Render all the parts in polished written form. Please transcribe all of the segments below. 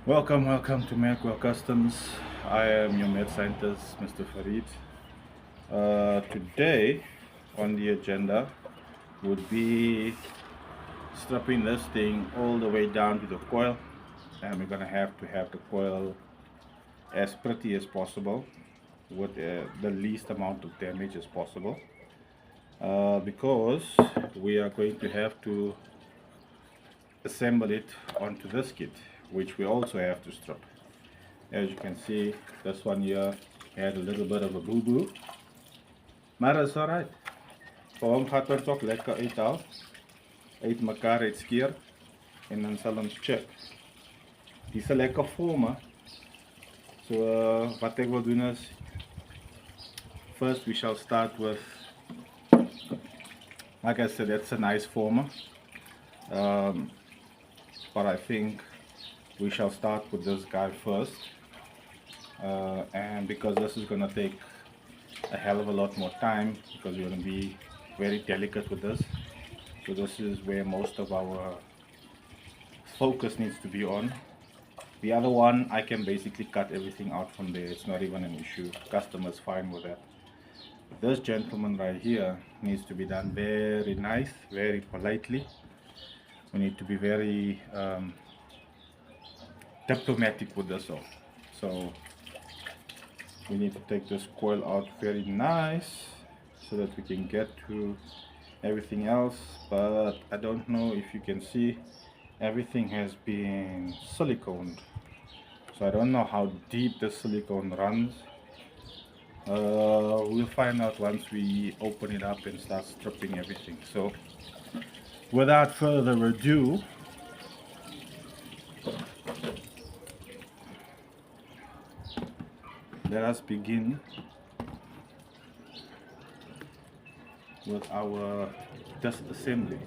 Welcome to M.A.D Customs. I am your med scientist, Mr. Farid. Today on the agenda would be stripping this thing all the way down to the coil, and we're gonna have to have the coil as pretty as possible with the least amount of damage as possible, because we are going to have to assemble it onto this kit, which we also have to strip. As you can see, this one here had a little bit of a boo-boo, maar is alright. Vir hom gaat ons ook lekker uithaal, uit mekaar uitskeer en dan sal ons check. Dis 'n lekker vorme. So wat ek wil doen is, first we shall start with, like I said, that's a nice former. But I think we shall start with this guy first. And because this is going to take a hell of a lot more time, because we're going to be very delicate with this. So this is where most of our focus needs to be on. The other one, I can basically cut everything out from there. It's not even an issue. Customer's fine with that. This gentleman right here needs to be done very nice, very politely. We need to be very diplomatic with this all. So we need to take this coil out very nice so that we can get to everything else. But I don't know if you can see, everything has been siliconed, so I don't know how deep the silicone runs. We'll find out once we open it up and start stripping everything. So without further ado, let us begin with our disassembly.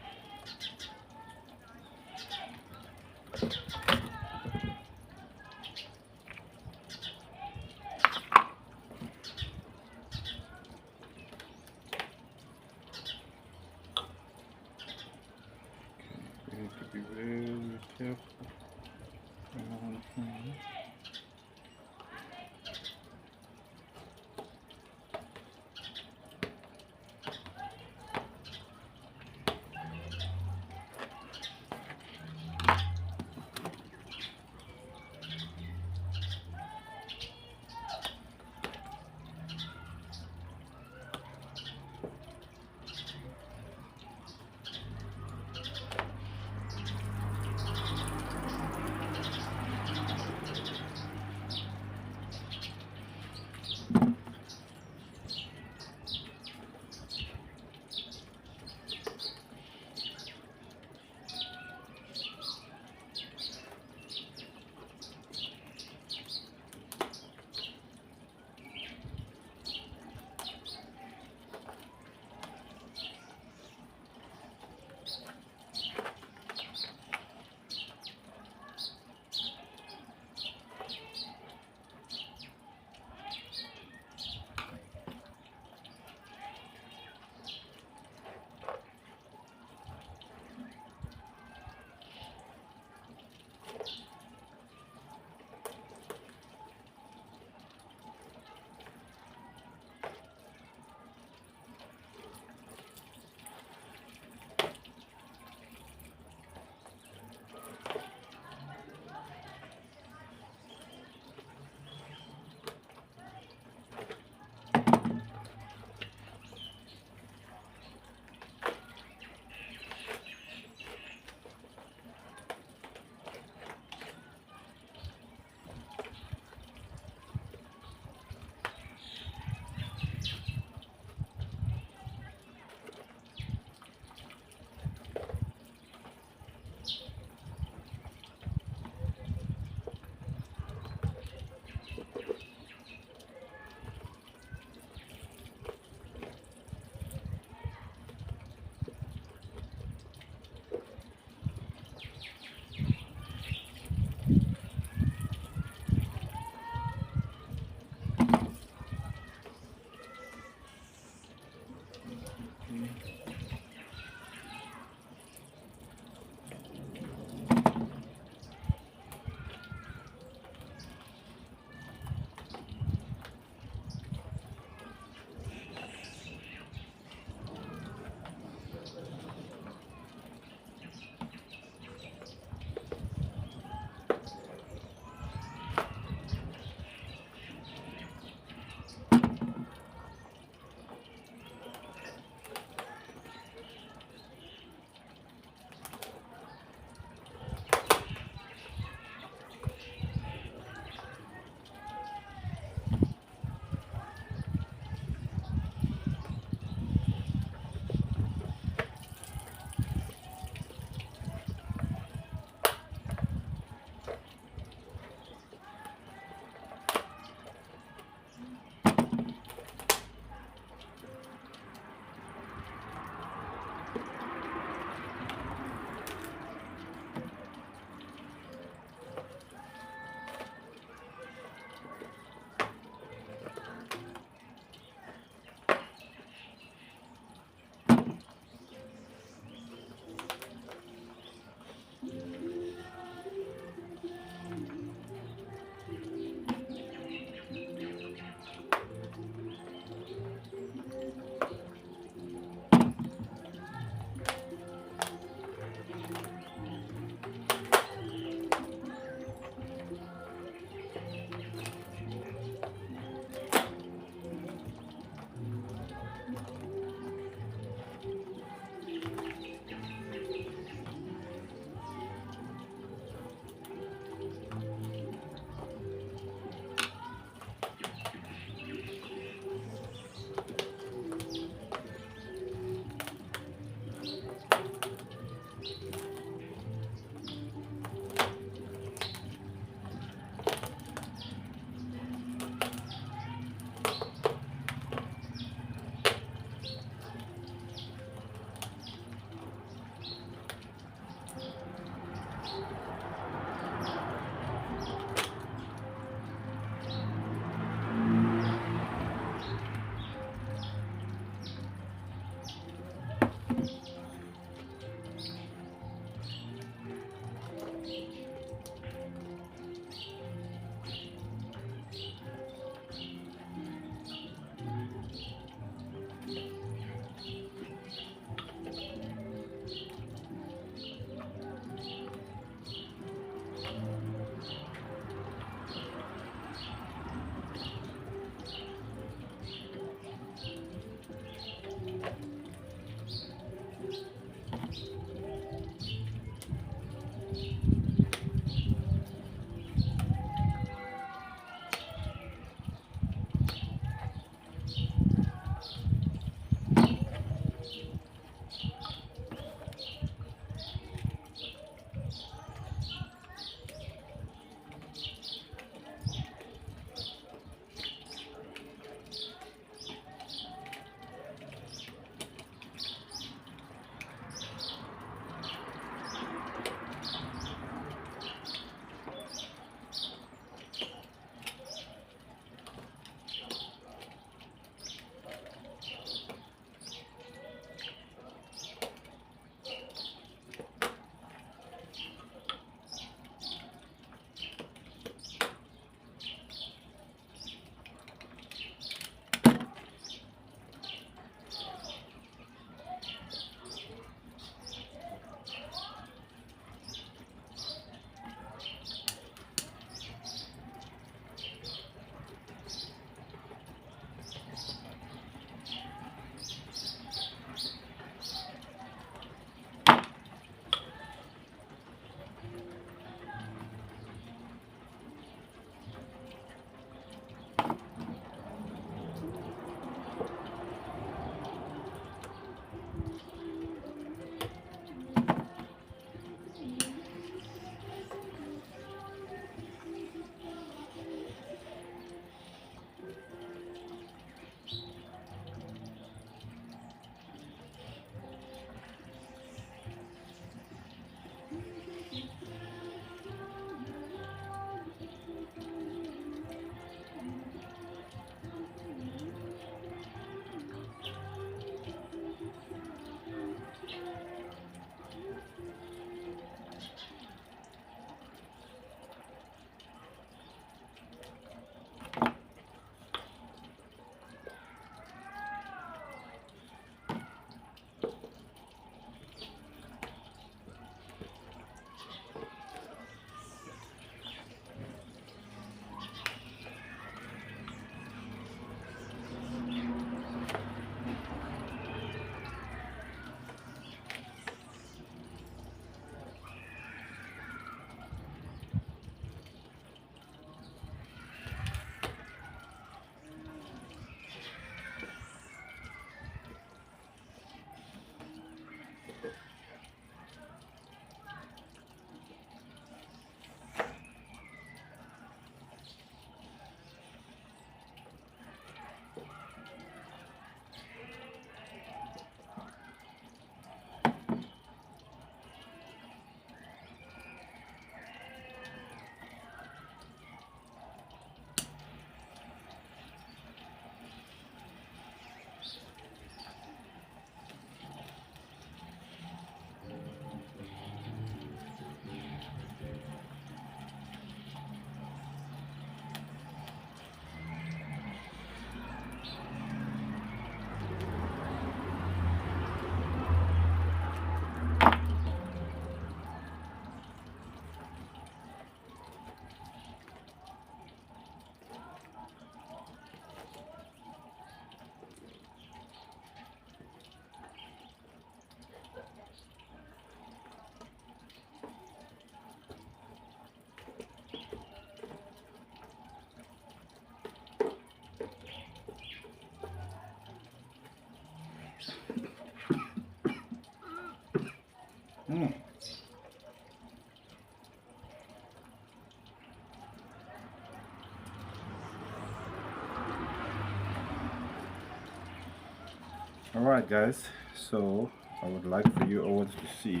Alright guys, so I would like for you all to see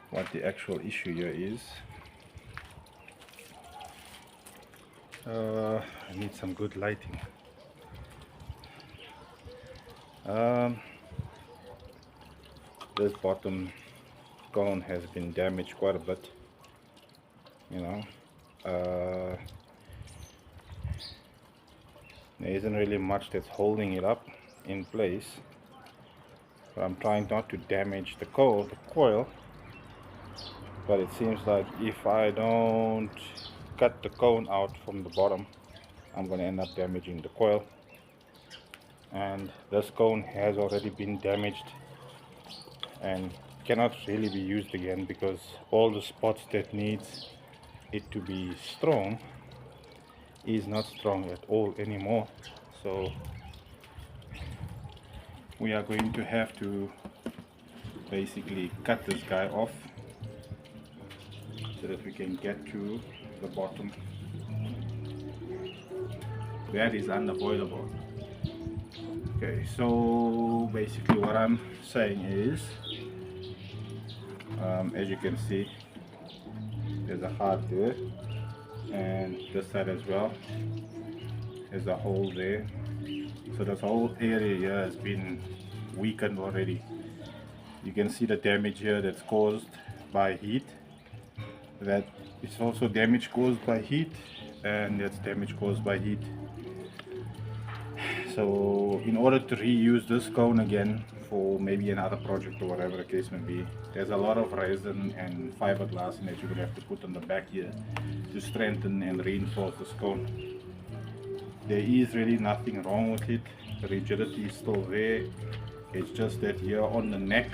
what the actual issue here is. I need some good lighting. This bottom cone has been damaged quite a bit, you know. There isn't really much that's holding it up in place, but I'm trying not to damage the coil, but it seems like if I don't cut the cone out from the bottom, I'm going to end up damaging the coil. And this cone has already been damaged and cannot really be used again, because all the spots that needs it to be strong is not strong at all anymore. So we are going to have to basically cut this guy off so that we can get to the bottom. That is unavoidable. Okay, so basically what I'm saying is, as you can see, there's a heart there, and this side as well, there's a hole there. So this whole area here has been weakened already. You can see the damage here that's caused by heat. That is also damage caused by heat, and that's damage caused by heat. So in order to reuse this cone again for maybe another project or whatever the case may be, there's a lot of resin and fiberglass that you will have to put on the back here to strengthen and reinforce this cone. There is really nothing wrong with it. The rigidity is still there. It's just that here on the neck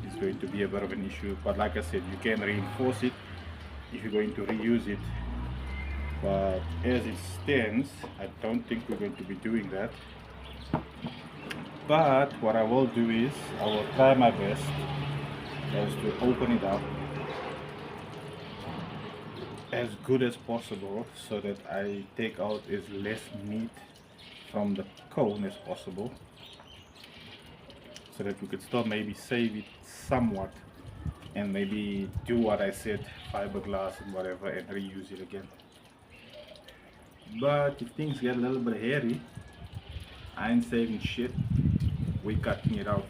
is going to be a bit of an issue, but like I said, you can reinforce it if you're going to reuse it. But as it stands, I don't think we're going to be doing that. But what I will do is, I will try my best as to open it up as good as possible so that I take out as less meat from the cone as possible, so that we could still maybe save it somewhat and maybe do what I said, fiberglass and whatever, and reuse it again. But if things get a little bit hairy, I ain't saving shit. We cutting it out.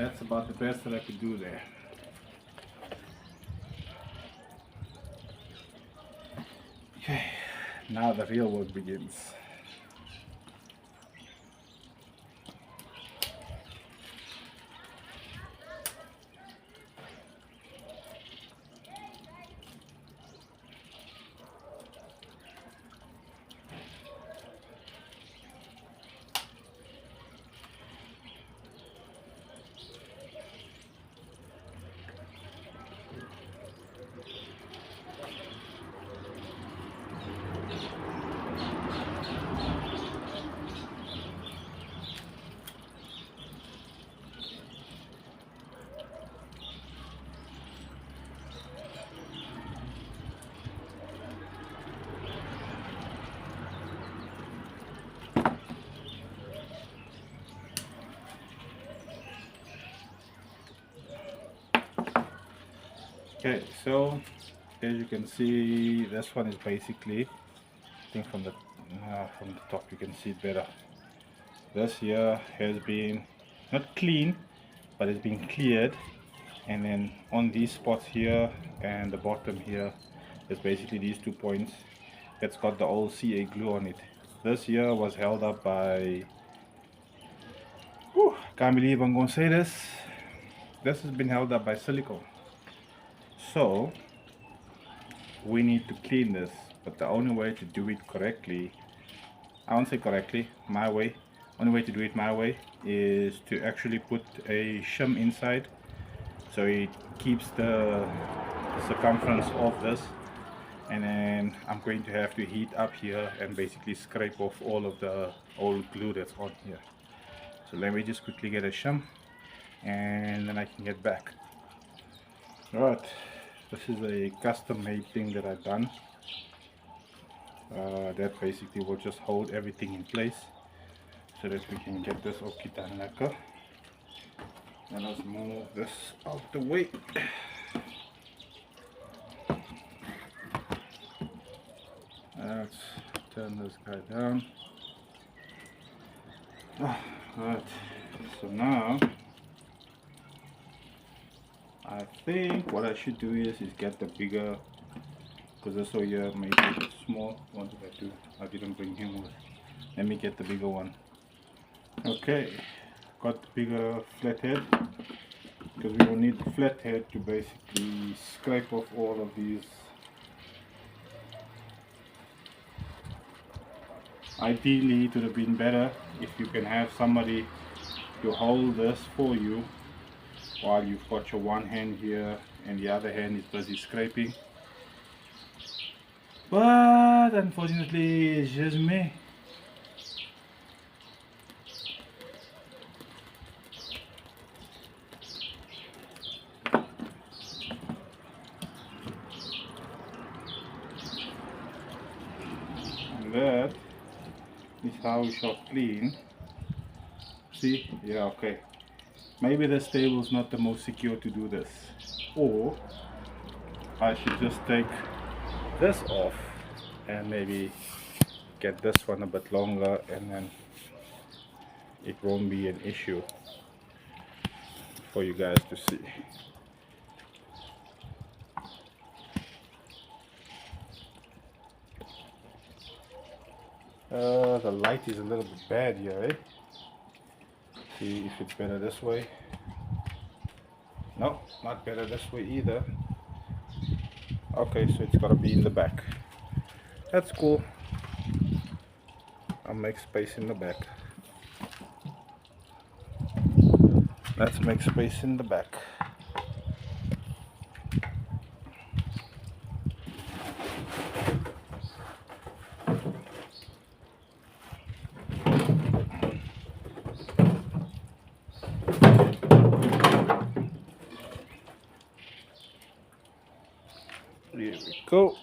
That's about the best that I could do there. Okay, now the real work begins. Okay, so as you can see, this one is basically, I think from the top you can see it better. This here has been not clean, but it's been cleared, and then on these spots here and the bottom here, there's basically these 2 points that's got the old CA glue on it. This here was held up by, can't believe I'm gonna say this. This has been held up by silicone. So we need to clean this, but the only way to do it correctly, I won't say correctly, my way, only way to do it my way is to actually put a shim inside, so it keeps the circumference of this, and then I'm going to have to heat up here and basically scrape off all of the old glue that's on here. So let me just quickly get a shim and then I can get back. Alright, this is a custom made thing that I've done. That basically will just hold everything in place so that we can get this okie done lekker. And let's move this out the way. Let's turn this guy down. Right, so now I think what I should do is get the bigger, because this one here maybe a bit small. What did I do? I didn't bring him with. Let me get the bigger one. Okay, got the bigger flathead, because we will need the flathead to basically scrape off all of these. Ideally it would have been better if you can have somebody to hold this for you while you've got your one hand here and the other hand is busy scraping. But unfortunately it's just me. And that is how we shall clean. See? Yeah, okay. Maybe this table is not the most secure to do this. Or I should just take this off and maybe get this one a bit longer, and then it won't be an issue for you guys to see. The light is a little bit bad here, eh? See if it's better this way. No, not better this way either. Okay, so it's gotta be in the back. That's cool. I'll make space in the back. Let's make space in the back. Here we go.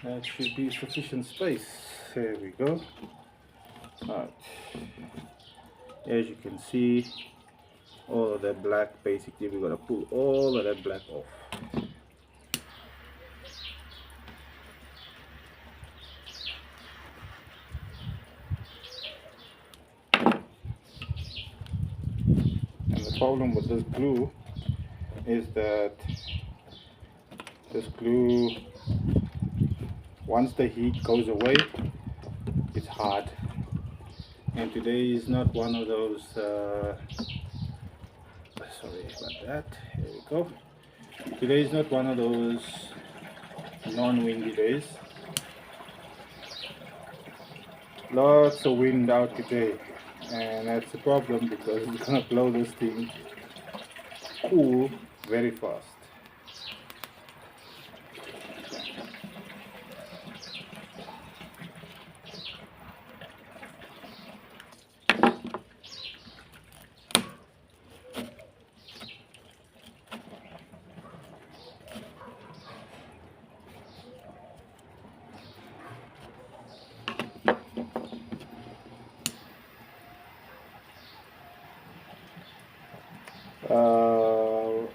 That should be sufficient space. There we go. Alright. As you can see, all of that black, basically we're gonna pull all of that black off. problem with this glue is that this glue, once the heat goes away, it's hard. And today is not one of those, sorry about that, here we go. Today is not one of those non-windy days. Lots of wind out today, and that's a problem because it's gonna blow this thing cool very fast.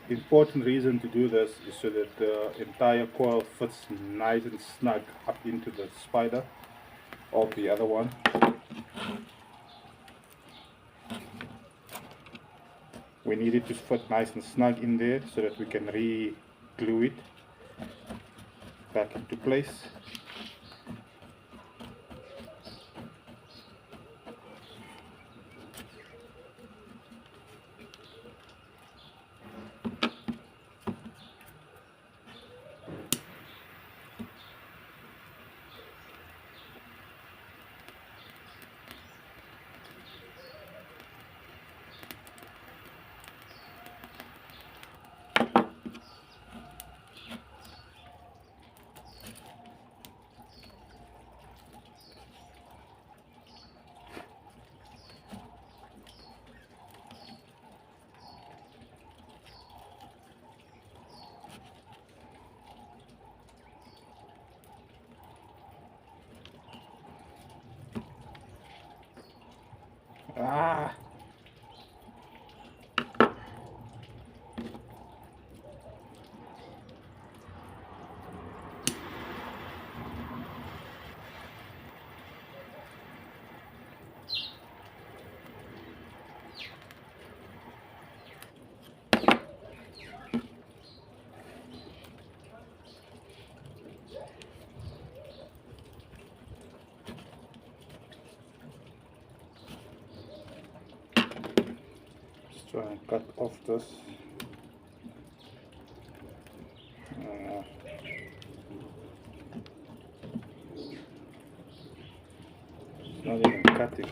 Important reason to do this is so that the entire coil fits nice and snug up into the spider of the other one. We need it to fit nice and snug in there so that we can re-glue it back into place. Ah! Try and cut off this. It's not even cutting.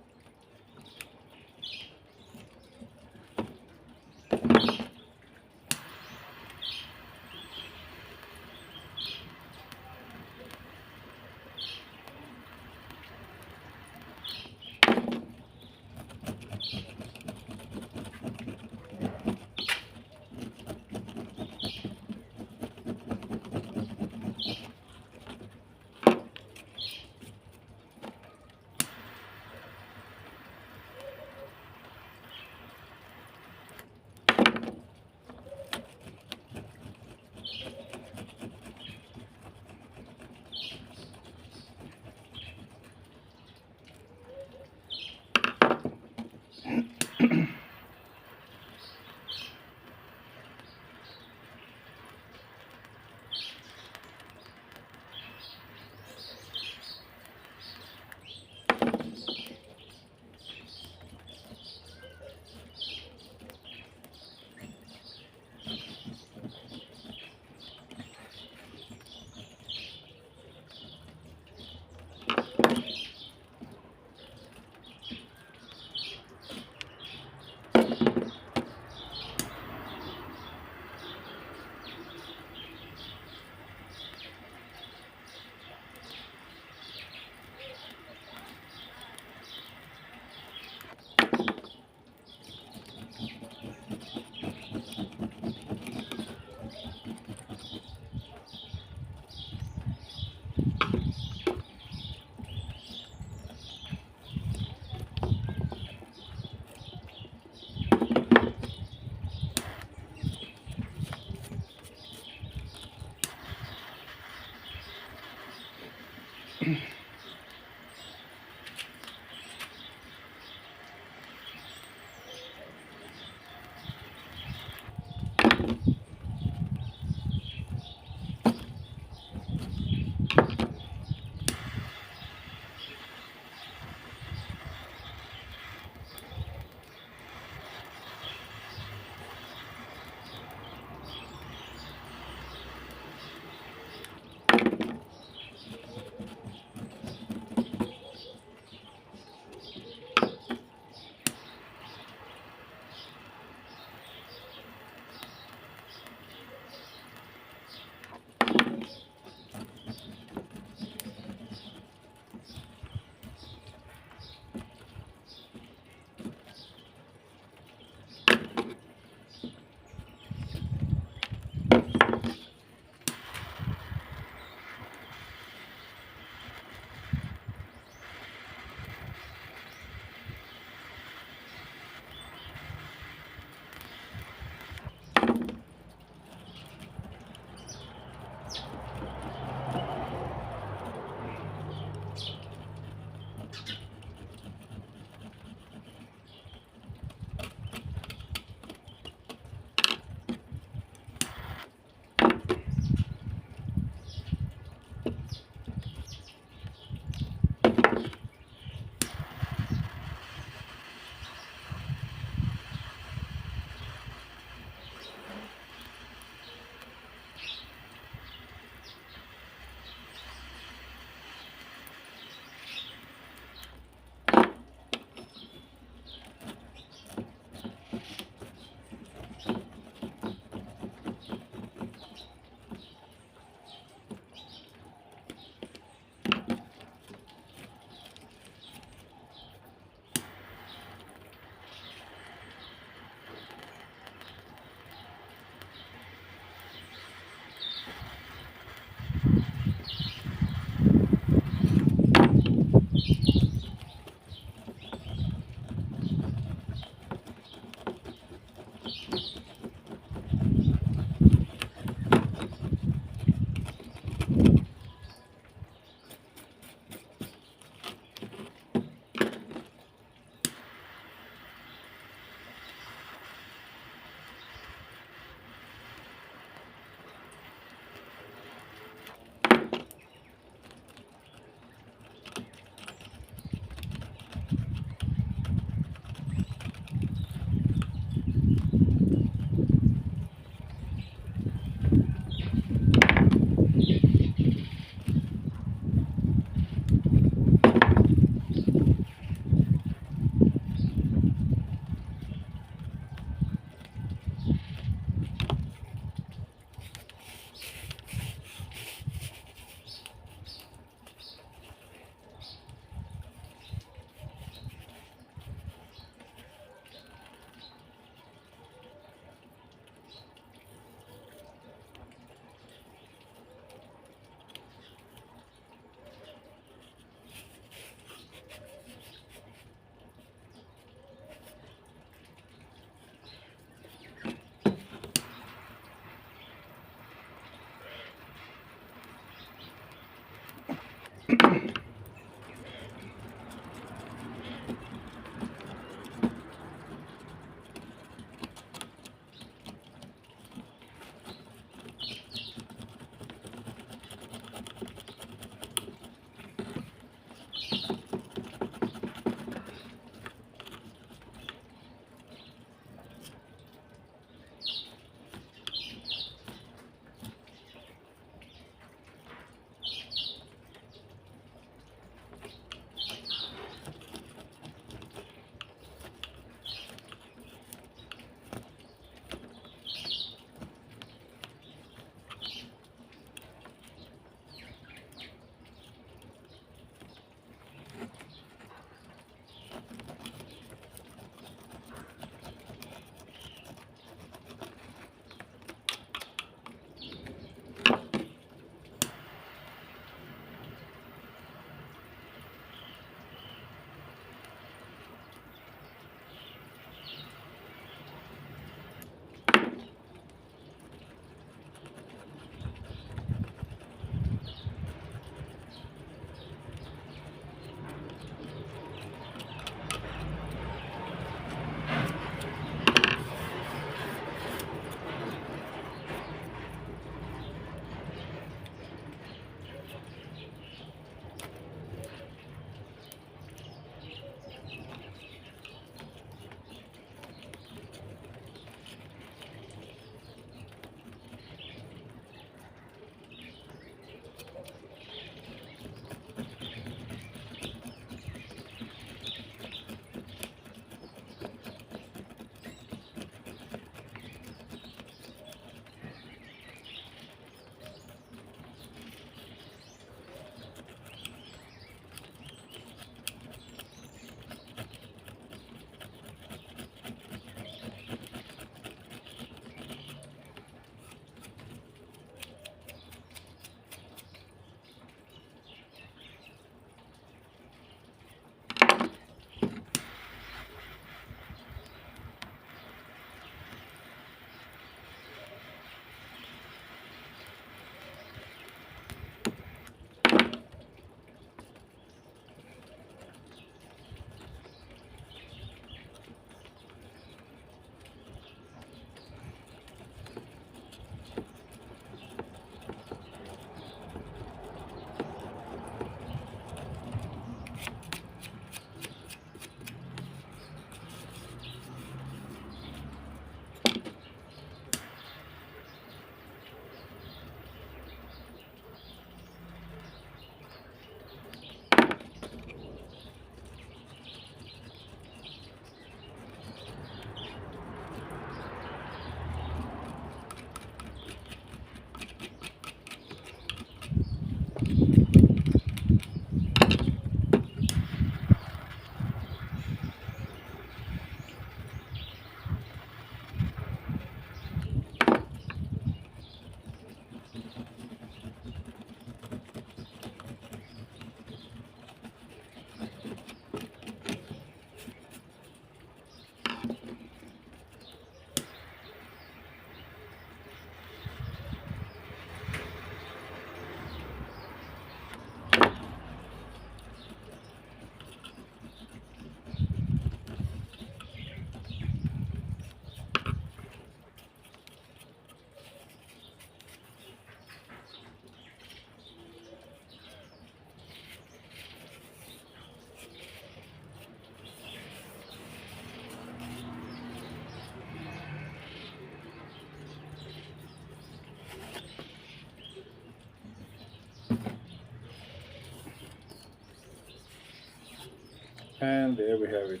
And there we have it,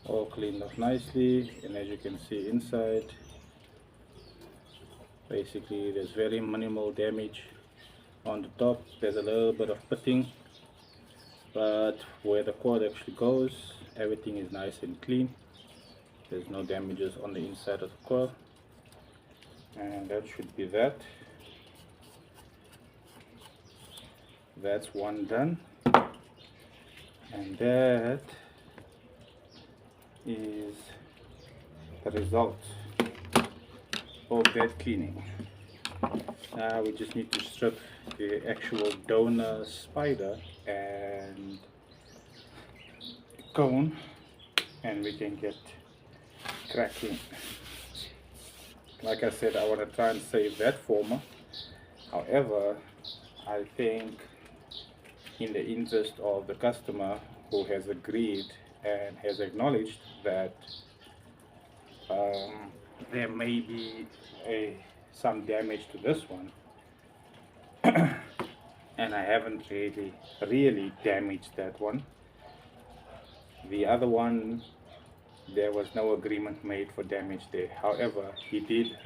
all cleaned up nicely. And as you can see inside, basically there's very minimal damage. On the top there's a little bit of pitting, but where the cord actually goes, everything is nice and clean. There's no damages on the inside of the coil, and that should be that. That's one done, and that is the result of that cleaning. Now we just need to strip the actual donor spider and cone, and we can get cracking. Like I said, I want to try and save that former. However, I think in the interest of the customer who has agreed and has acknowledged that there may be some damage to this one, and I haven't really damaged that one. The other one, there was no agreement made for damage there. However, he did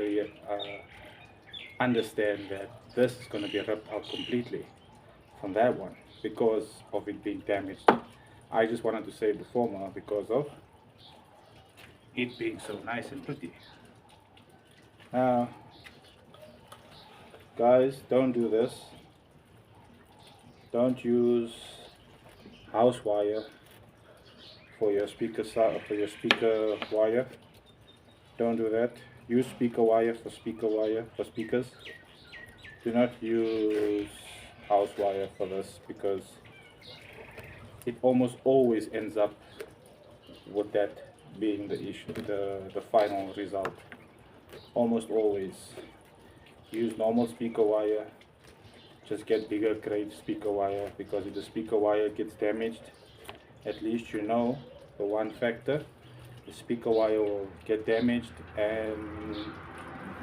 understand that this is going to be ripped out completely from that one because of it being damaged. I just wanted to save the former because of it being so nice and pretty. Now, guys, don't do this. Don't use house wire for your speaker wire. Don't do that. Use speaker wire for speakers. Do not use house wire for this because it almost always ends up with that being the issue, the final result. Almost always. Use normal speaker wire. Just get bigger grade speaker wire, because if the speaker wire gets damaged, at least you know the one factor, the speaker wire will get damaged and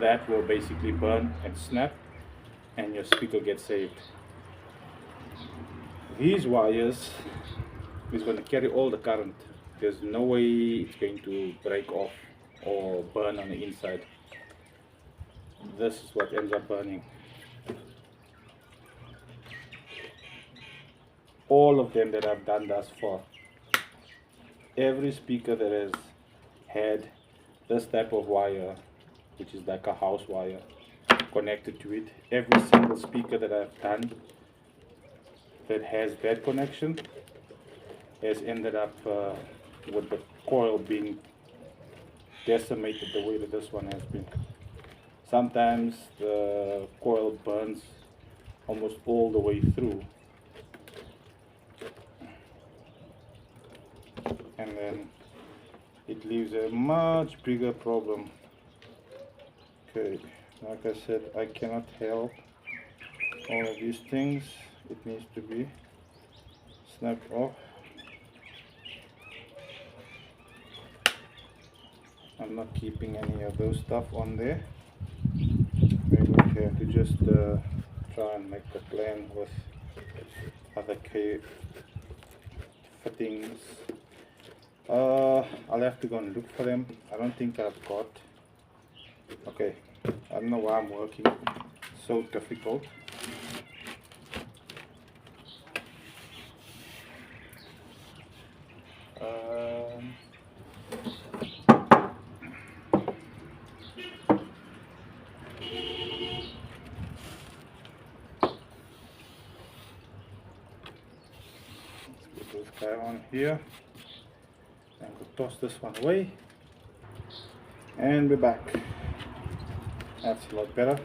that will basically burn and snap and your speaker gets saved. These wires is going to carry all the current. There's no way it's going to break off or burn on the inside. This is what ends up burning. All of them that I've done thus far, every speaker that has had this type of wire, which is like a house wire, connected to it, every single speaker that I've done that has that connection has ended up with the coil being decimated the way that this one has been. Sometimes the coil burns almost all the way through, and then it leaves a much bigger problem. Okay, like I said, I cannot help all of these things. It needs to be snapped off. I'm not keeping any of those stuff on there. We're going to have to just try and make the plan with other fittings. I'll have to go and look for them. I don't think I've got. Okay, I don't know why I'm working so difficult. Let's put this guy on here. And we'll toss this one away. And we're back. That's a lot better.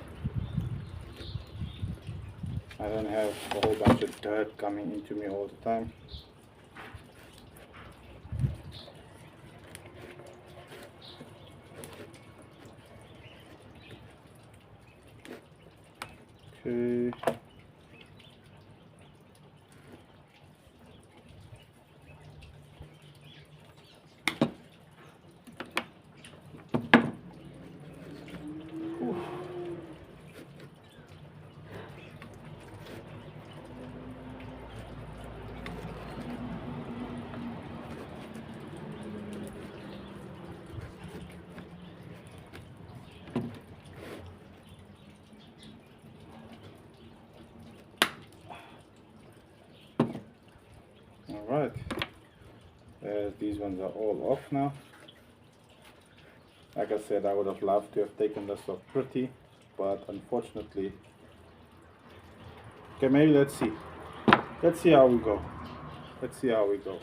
I don't have a whole bunch of dirt coming into me all the time. Okay. Alright, these ones are all off now. Like I said, I would have loved to have taken this off pretty, but unfortunately. Okay, maybe let's see. Let's see how we go. Let's see how we go.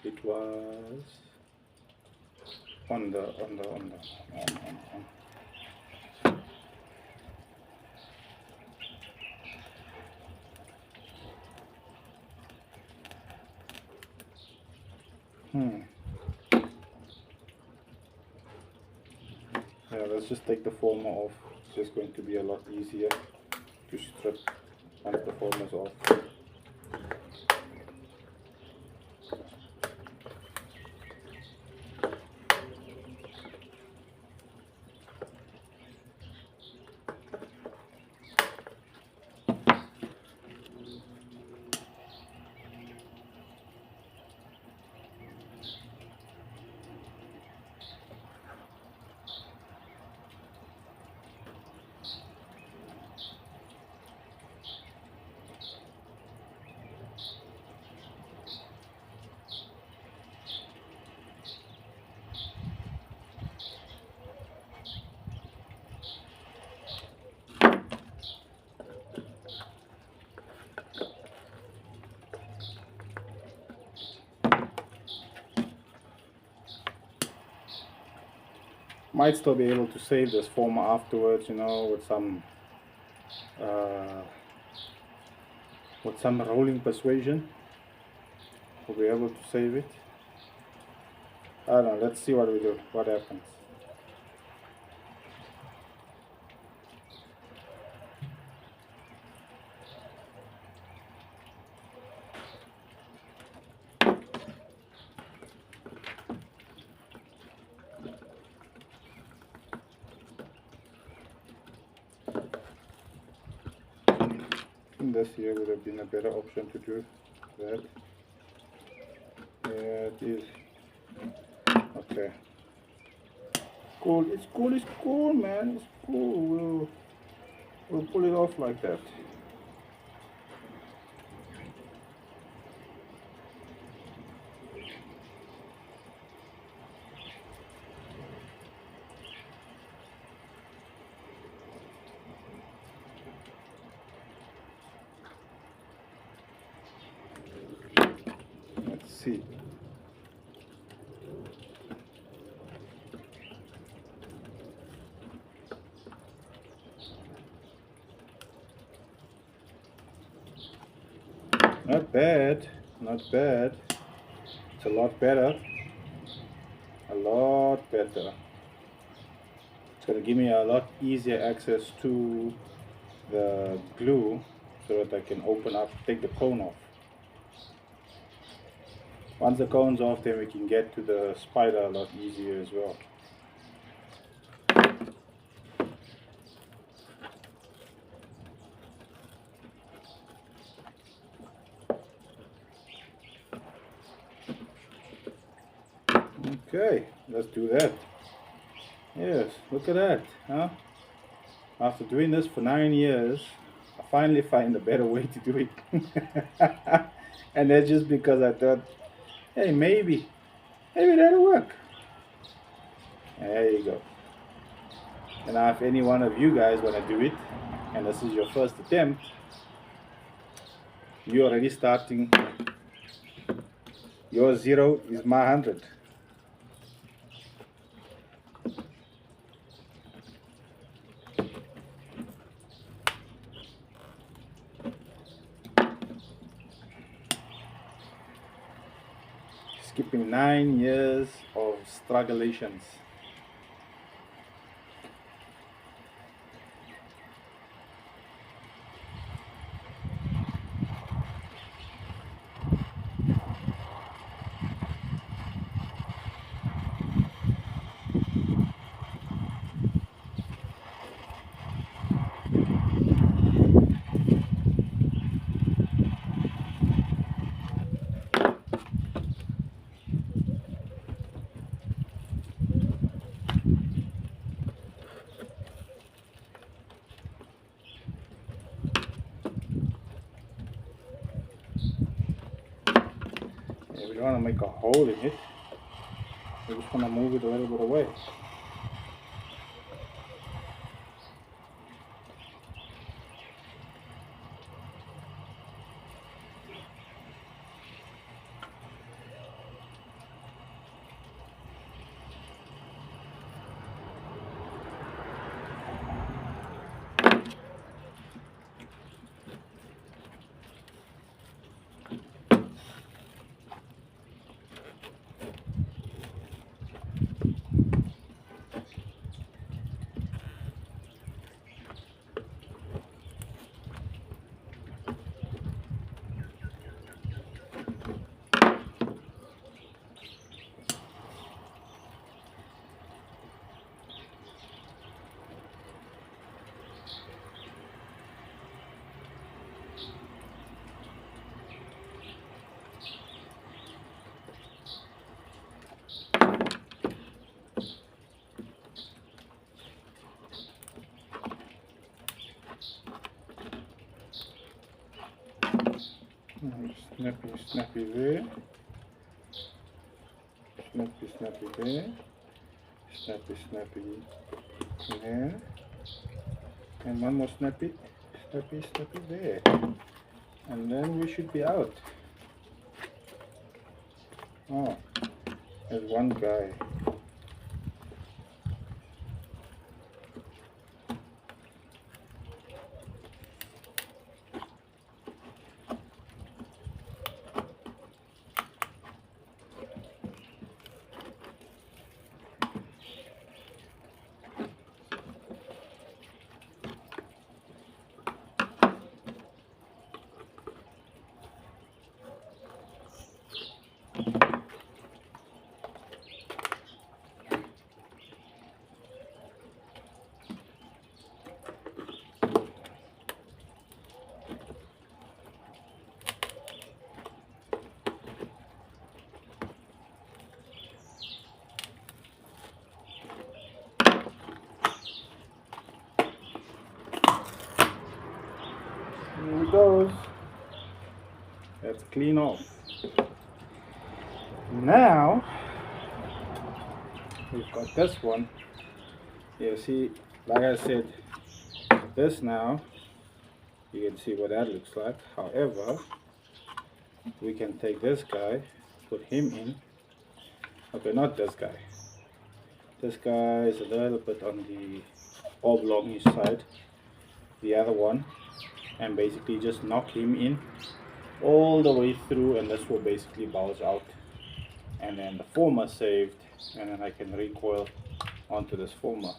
It was on. Yeah, let's just take the former off. It's just going to be a lot easier to strip once the former is off. Might still be able to save this former afterwards, you know, with some rolling persuasion. We'll be able to save it. I don't know, let's see what we do, what happens. This here would have been a better option to do that. Yeah, it is. Okay. Cool, it's cool, man. It's cool. We'll pull it off like that. Let's see. Not bad, not bad. It's a lot better. A lot better. It's going to give me a lot easier access to the glue so that I can open up, take the cone off. Once the cone's off, then we can get to the spider a lot easier as well. Okay, let's do that. Yes, look at that, huh? After doing this for 9 years, I finally find a better way to do it. And that's just because I thought, hey, maybe that'll work. There you go. And now if any one of you guys want to do it, and this is your first attempt, you're already starting. Your 0 is my 100. Skipping 9 years of strugglations. don't want to make a hole in it. We just want to move it a little bit away. Snappy there, snappy there, snappy there, and one more snappy there, and then we should be out. Oh, there's one guy. Here he goes. Let's clean off. Now we've got this one. You see, like I said, this now you can see what that looks like. However, we can take this guy, put him in. Okay, not this guy. This guy is a little bit on the oblongish side. The other one, and basically just knock him in all the way through, and this will basically bulge out, and then the former saved, and then I can recoil onto this former.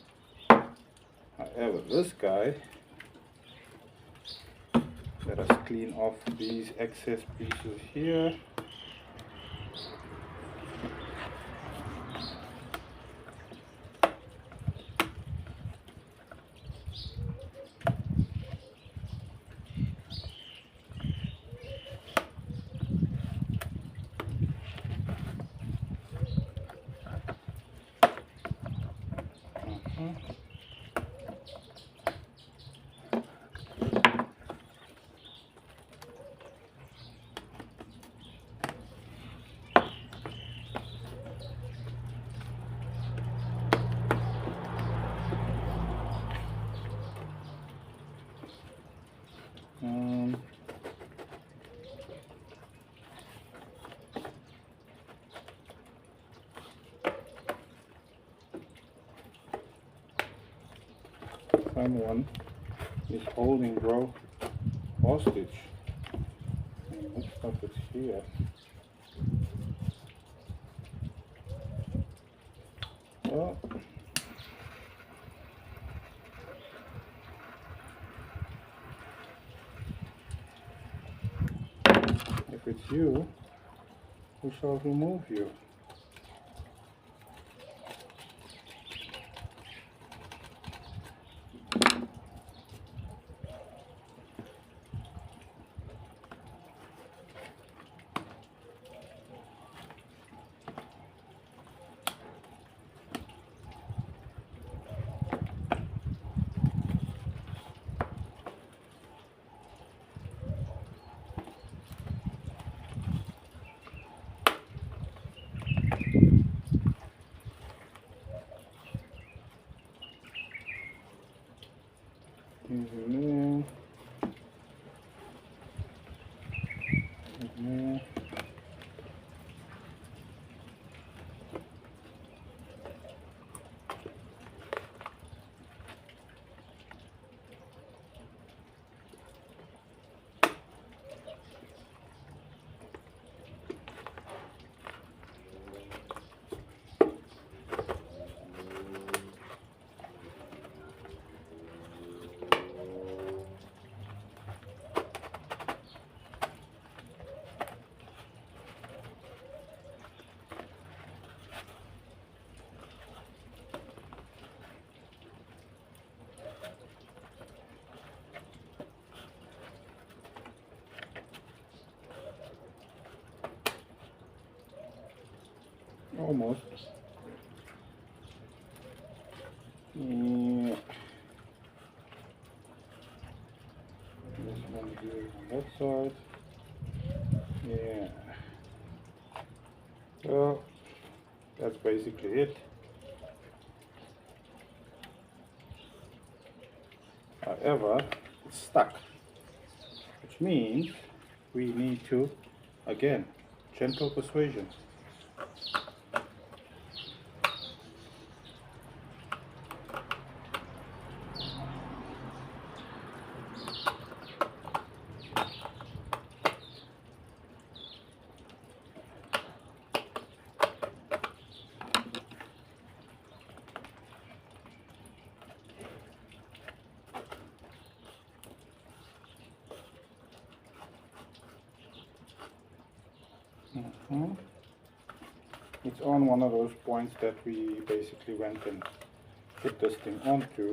However, this guy, let us clean off these excess pieces here. Someone is holding bro hostage. Let's stop it here. Well, if it's you, we shall remove you. almost. Yeah. This one here on that side. Yeah. So that's basically it. However, it's stuck, which means we need to, again, gentle persuasion. It's on one of those points that we basically went and put this thing onto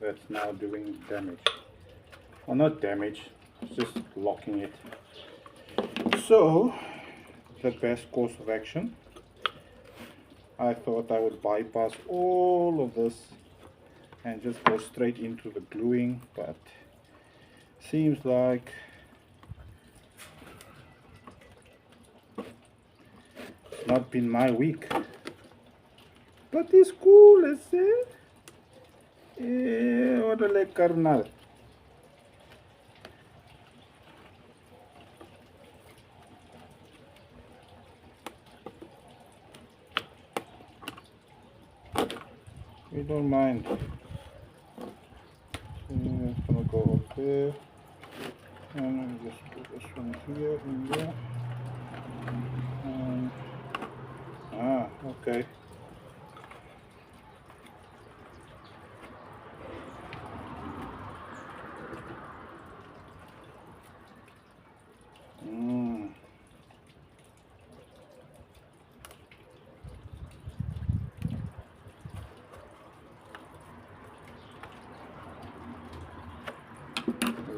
that's now doing damage. Well, not damage, it's just locking it. So, the best course of action, I thought I would bypass all of this and just go straight into the gluing, but seems like it's not been my week. But it's cool, is it? Órale, carnal. We don't mind. It's gonna go up there. And just put this one here and there. Okay. We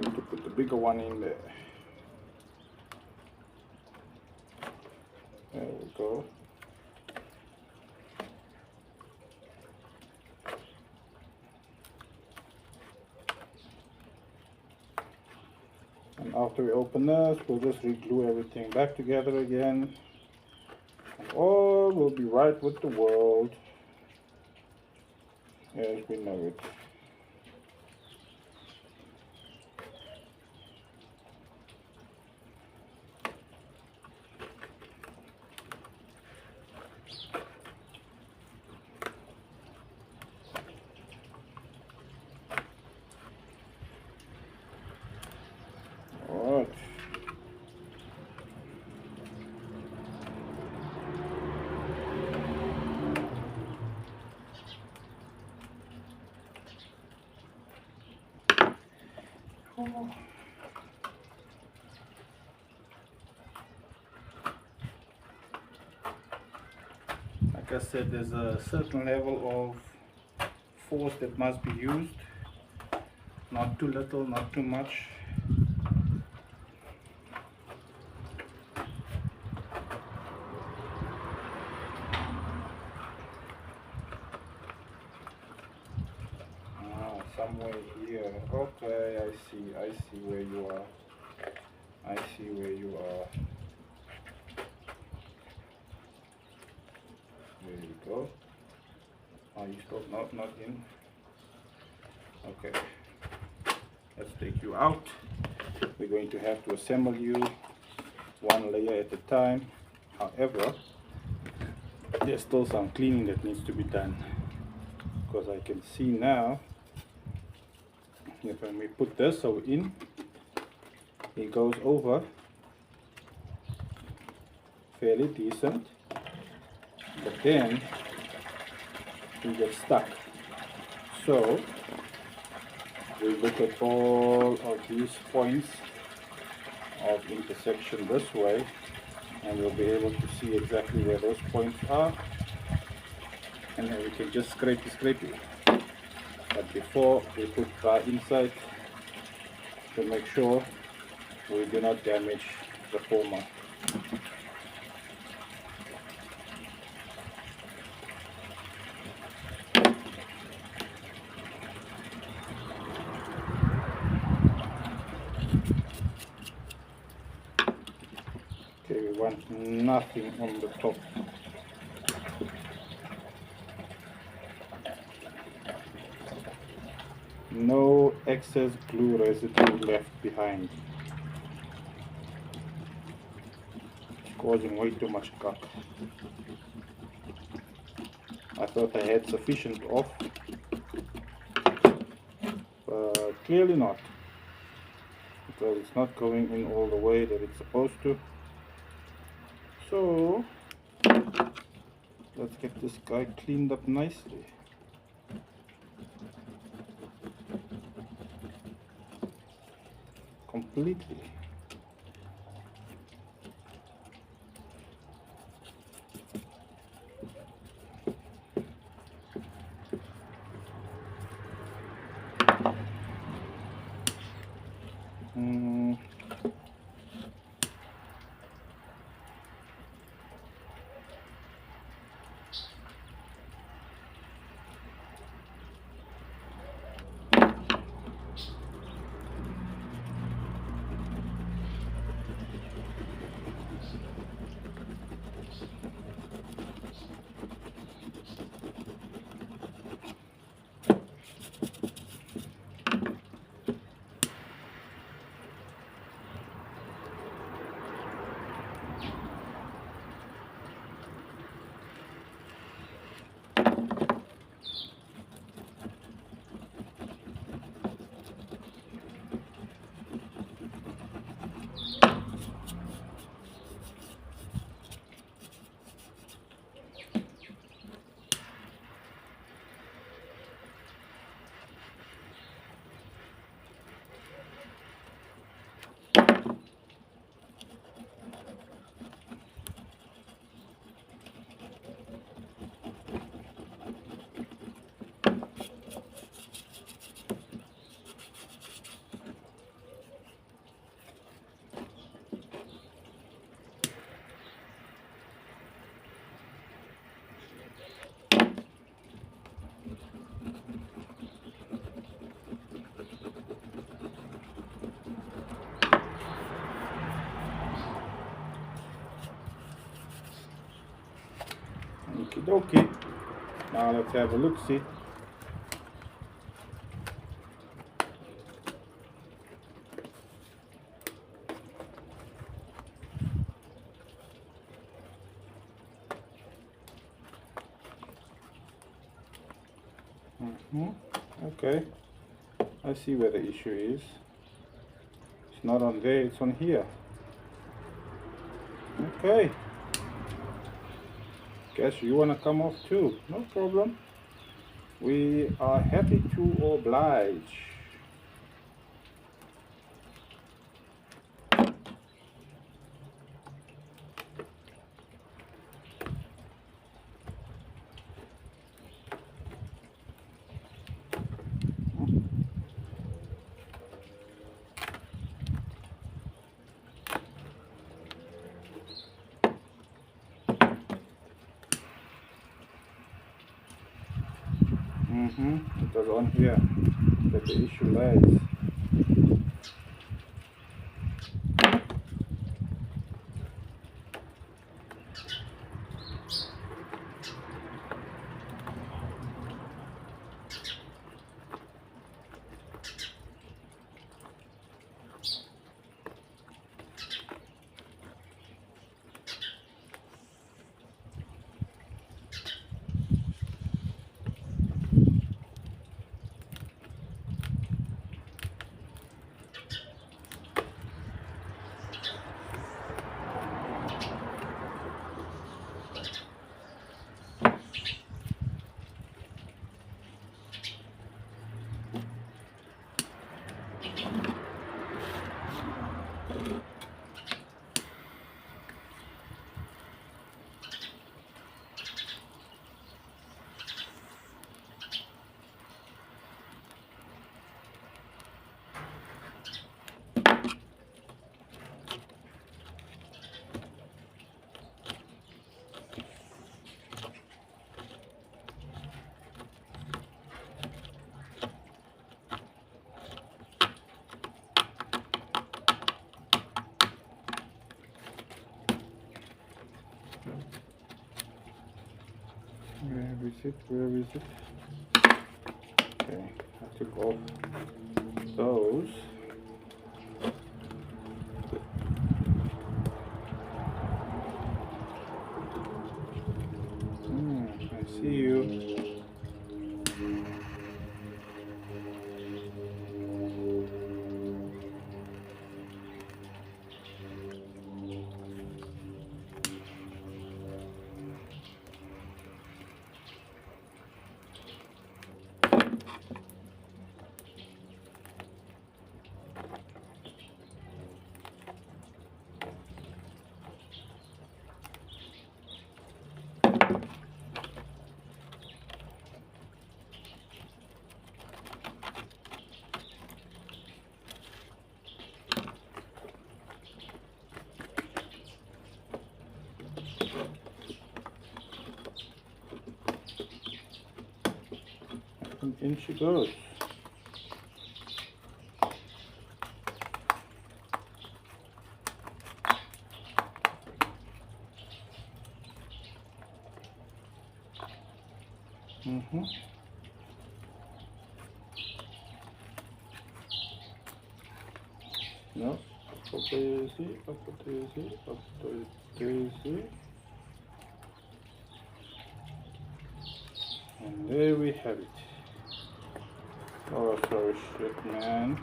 need to put the bigger one in there. There we go. And after we open this, we'll just re-glue everything back together again. And all will be right with the world as we know it. Alright. Like I said, there's a certain level of force that must be used. Not too little, not too much. Somewhere here. Okay, I see where you are. I see where you are. There you go. Are you still not in? Okay. Let's take you out. We're going to have to assemble you one layer at a time. However, there's still some cleaning that needs to be done, because I can see now when we put this in, it goes over fairly decent, but then we get stuck. So we look at all of these points of intersection this way, and we'll be able to see exactly where those points are, and then we can just scrape it. But before we put dry inside, to make sure we do not damage the former. nothing on the top. No excess glue residue left behind, causing way too much gunk. I thought I had sufficient off, but clearly not, because it's not going in all the way that it's supposed to. So let's get this guy cleaned up nicely. Completely. Okie dokie. Now let's have a look see. Okay, I see where the issue is. It's not on there, it's on here. Okay. Guess you wanna come off too? No problem. We are happy to oblige. It was on here that the issue lies. Where is it? Where is it? Okay, I took off those. I see you. And in she goes. No, up daisy, up daisy, up daisy. And there we have it. Oh, sorry, shit, man.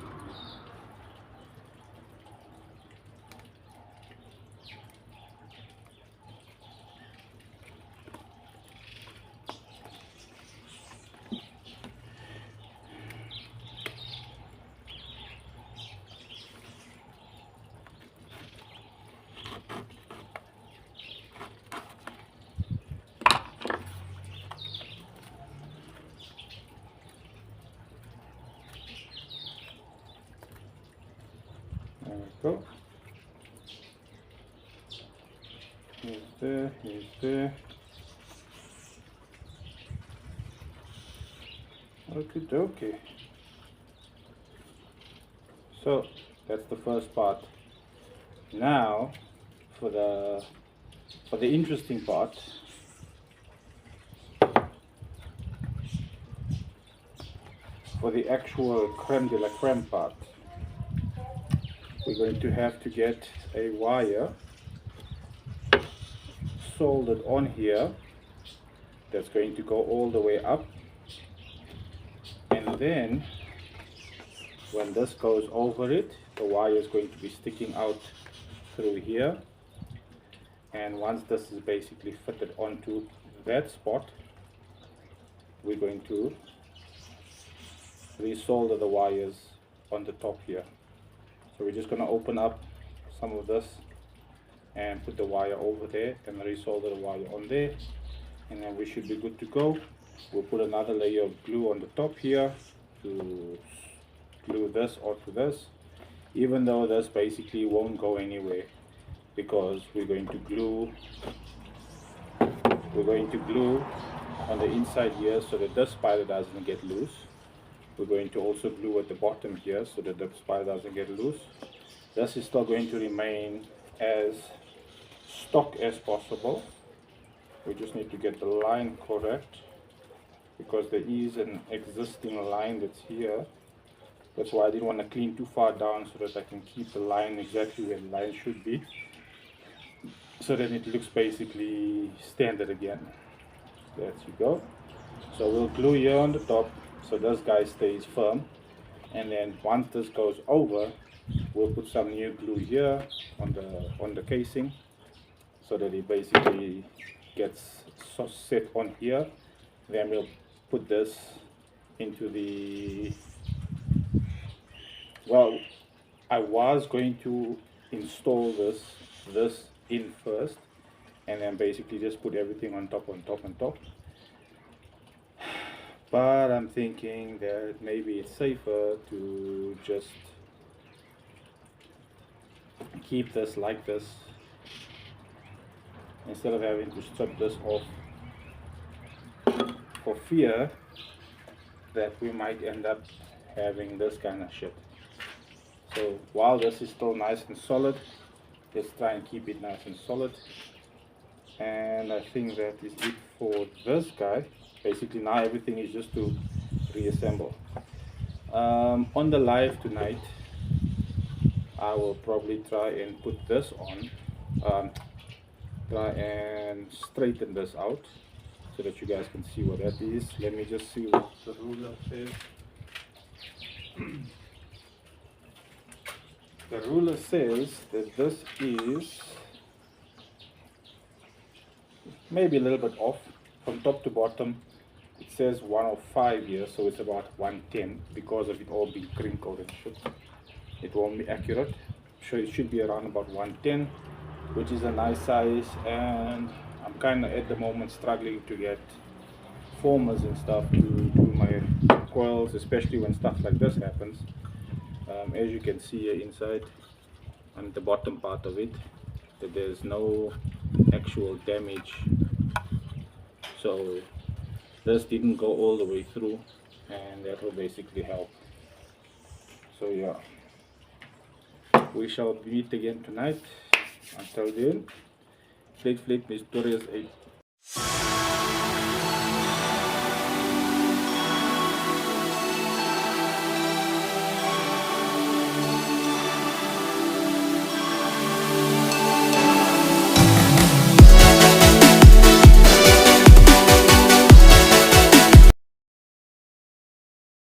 There we go. He's there, he's there. Okie dokie. So that's the first part. Now for the interesting part. For the actual creme de la creme part, we're going to have to get a wire soldered on here that's going to go all the way up, and then when this goes over it, the wire is going to be sticking out through here, and once this is basically fitted onto that spot, we're going to resolder the wires on the top here. So we're just going to open up some of this and put the wire over there and resolder the wire on there, and then we should be good to go. We'll put another layer of glue on the top here to glue this onto this, even though this basically won't go anywhere because we're going to glue on the inside here so that this spider doesn't get loose. We're going to also glue at the bottom here so that the spider doesn't get loose. This is still going to remain as stock as possible. We just need to get the line correct because there is an existing line that's here. That's why I didn't want to clean too far down so that I can keep the line exactly where the line should be, so that it looks basically standard again. There you go. So we'll glue here on the top so this guy stays firm, and then once this goes over, we'll put some new glue here on the casing so that it basically gets set on here. Then we'll put this into the, well, I was going to install this in first and then basically just put everything on top. But I'm thinking that maybe it's safer to just keep this like this instead of having to strip this off, for fear that we might end up having this kind of shit. So while this is still nice and solid, let's try and keep it nice and solid. And I think that is it for this guy. Basically now everything is just to reassemble. On the live tonight I will probably try and put this on, try and straighten this out so that you guys can see what that is. Let me just see what the ruler says. The ruler says that this is maybe a little bit off from top to bottom. It says 105 here, so it's about 110 because of it all being crinkled and shit. It won't be accurate. So it should be around about 110, which is a nice size. And I'm kind of at the moment struggling to get formers and stuff to do my coils, especially when stuff like this happens. As you can see here inside on the bottom part of it, that there's no actual damage, so this didn't go all the way through, and that will basically help. So yeah, we shall meet again tonight. Until then, Fleet Fleet Mysterious 8.